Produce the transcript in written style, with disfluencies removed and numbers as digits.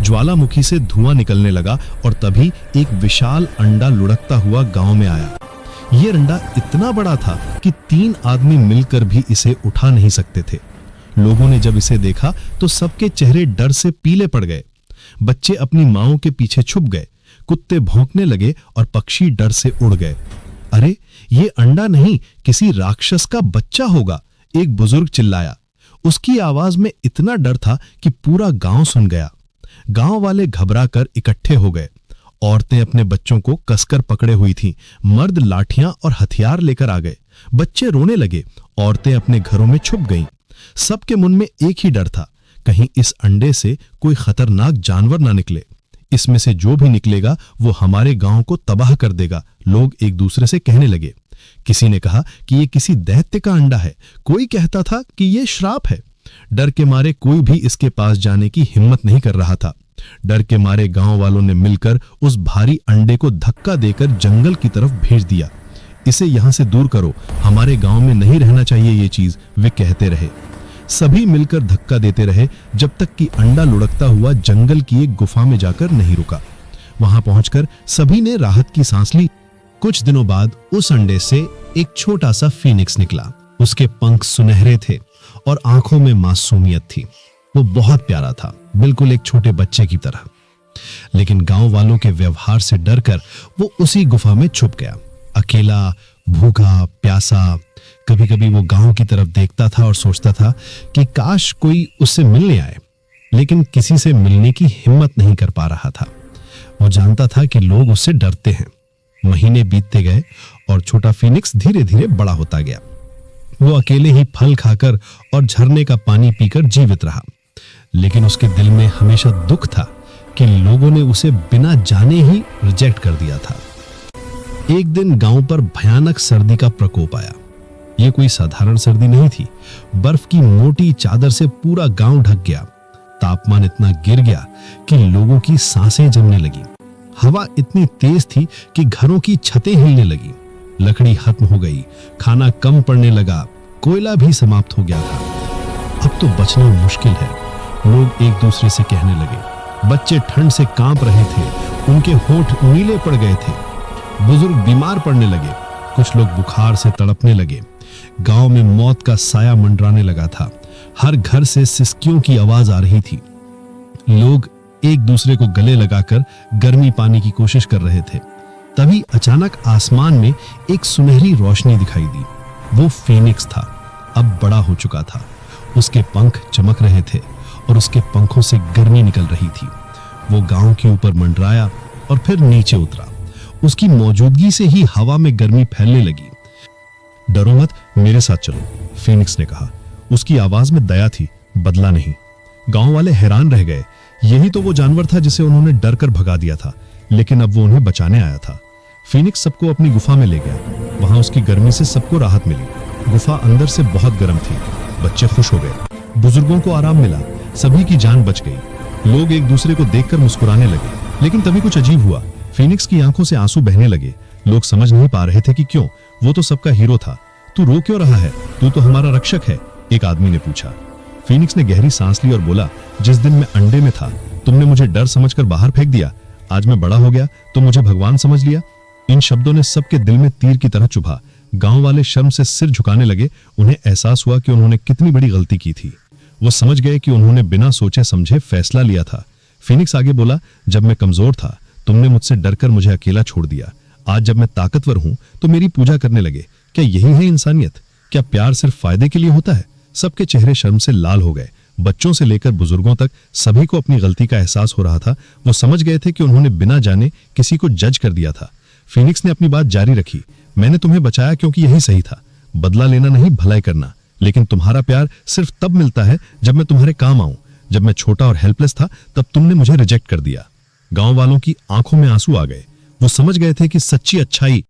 ज्वालामुखी से धुआं निकलने लगा और तभी एक विशाल अंडा लुढ़कता हुआ गांव में आया। यह अंडा इतना बड़ा था कि 3 आदमी मिलकर भी इसे उठा नहीं सकते थे। लोगों ने जब इसे देखा तो सबके चेहरे डर से पीले पड़ गए। बच्चे अपनी माओं के पीछे छुप गए, कुत्ते भौंकने लगे और पक्षी डर से उड़ गए। अरे ये अंडा नहीं, किसी राक्षस का बच्चा होगा, एक बुजुर्ग चिल्लाया। उसकी आवाज में इतना डर था कि पूरा गांव सुन गया। गांव वाले घबराकर इकट्ठे हो गए। औरतें अपने बच्चों को कसकर पकड़े हुई थीं, मर्द लाठियां और हथियार लेकर आ गए। बच्चे रोने लगे, औरतें अपने घरों में छुप गईं। सबके मन में एक ही डर था, कहीं इस अंडे से कोई खतरनाक जानवर ना निकले। इसमें से जो भी निकलेगा वो हमारे गांव को तबाह कर देगा। लोग एक दूसरे से कहने लगे। किसी ने कहा कि ये किसी दैत्य का अंडा है, कोई कहता था कि ये श्राप है। डर के मारे कोई भी इसके पास जाने की हिम्मत नहीं कर रहा था। डर के मारे गांव वालों ने मिलकर उस भारी अंडे को धक्का देकर जंगल की तरफ भेज दिया। इसे यहां से दूर करो, हमारे गांव में नहीं रहना चाहिए ये चीज, वे कहते रहे। सभी मिलकर धक्का देते रहे जब तक कि अंडा लुढ़कता हुआ जंगल की एक गुफा में जाकर नहीं रुका। वहां पहुंचकर सभी ने राहत की सांस ली। कुछ दिनों बाद उस अंडे से एक छोटा सा फीनिक्स निकला। उसके पंख सुनहरे थे और आंखों में मासूमियत थी। वो बहुत प्यारा था, बिल्कुल एक छोटे बच्चे की तरह। लेकिन गांव वालों के व्यवहार से डरकर वो उसी गुफा में छुप गया, अकेला, भूखा, प्यासा। कभी कभी वो गांव की तरफ देखता था और सोचता था कि काश कोई उससे मिलने आए, लेकिन किसी से मिलने की हिम्मत नहीं कर पा रहा था। वो जानता था कि लोग उससे डरते हैं। महीने बीतते गए और छोटा फीनिक्स धीरे धीरे बड़ा होता गया। वो अकेले ही फल खाकर और झरने का पानी पीकर जीवित रहा। लेकिन उसके दिल में हमेशा दुख था कि लोगों ने उसे बिना जाने ही रिजेक्ट कर दिया था। एक दिन गांव पर भयानक सर्दी का प्रकोप आया। यह कोई साधारण सर्दी नहीं थी। बर्फ की मोटी चादर से पूरा गांव ढक गया। तापमान इतना गिर गया कि लोगों की सांसें जमने लगी। हवा इतनी तेज थी कि घरों की छतें हिलने लगी। लकड़ी खत्म हो गई, खाना कम पड़ने लगा, कोयला भी समाप्त हो गया था। अब तो बचना मुश्किल है, लोग एक दूसरे से कहने लगे। बच्चे ठंड से कांप रहे थे, उनके होंठ नीले पड़ गए थे। बुजुर्ग बीमार पड़ने लगे, कुछ लोग बुखार से तड़पने लगे। गांव में मौत का साया मंडराने लगा था। हर घर से सिसकियों की आवाज आ रही थी। लोग एक दूसरे को गले लगाकर गर्मी पाने की कोशिश कर रहे थे। तभी अचानक आसमान में एक सुनहरी रोशनी दिखाई दी। वो फीनिक्स था, अब बड़ा हो चुका था। उसके पंख चमक रहे थे और उसके पंखों से गर्मी निकल रही थी। वो गांव के ऊपर मंडराया और फिर नीचे उतरा। उसकी मौजूदगी से ही हवा में गर्मी फैलने लगी। डरो मत, मेरे साथ चलो, फीनिक्स ने कहा। उसकी आवाज में दया थी, बदला नहीं। गांव वाले हैरान रह गए। यही तो वो जानवर था जिसे उन्होंने डर कर भगा दिया था, लेकिन अब वो उन्हें बचाने आया था। फीनिक्स सबको अपनी गुफा में ले गया। वहां उसकी गर्मी से सबको राहत मिली। गुफा अंदर से बहुत गर्म थी। बच्चे खुश हो गए, बुजुर्गों को आराम मिला, सभी की जान बच गई। लोग एक दूसरे को देखकर मुस्कुराने लगे। लेकिन तभी कुछ अजीब हुआ। फीनिक्स की आंखों से आंसू बहने लगे। लोग समझ नहीं पा रहे थे कि क्यों। वो तो सबका हीरो था। तू रो क्यों रहा है? तू तो हमारा रक्षक है, एक आदमी ने पूछा। फीनिक्स ने गहरी सांस ली और बोला, जिस दिन मैं अंडे में था तुमने मुझे डर समझकर बाहर फेंक दिया। आज मैं बड़ा हो गया तो मुझे भगवान समझ लिया। इन शब्दों ने सबके दिल में तीर की तरह चुभा। गांव वाले शर्म से सिर झुकाने लगे। उन्हें एहसास हुआ कि उन्होंने कितनी बड़ी गलती की थी। वो समझ गए कि उन्होंने बिना सोचे समझे फैसला लिया था। फीनिक्स आगे बोला, जब मैं कमजोर था तुमने मुझसे डरकर मुझे अकेला छोड़ दिया। आज जब मैं ताकतवर हूं तो मेरी पूजा करने लगे। क्या यही है इंसानियत? क्या प्यार सिर्फ फायदे के लिए होता है? सबके चेहरे शर्म से लाल हो गए। बच्चों से लेकर बुजुर्गों तक सभी को अपनी गलती का एहसास हो रहा था। वो समझ गए थे कि उन्होंने बिना जाने किसी को जज कर दिया था। फीनिक्स ने अपनी बात जारी रखी, मैंने तुम्हें बचाया क्योंकि यही सही था। बदला लेना नहीं, भलाई करना। लेकिन तुम्हारा प्यार सिर्फ तब मिलता है जब मैं तुम्हारे काम आऊं। जब मैं छोटा और हेल्पलेस था तब तुमने मुझे रिजेक्ट कर दिया। गांव वालों की आंखों में आंसू आ गए। वो समझ गए थे कि सच्ची अच्छाई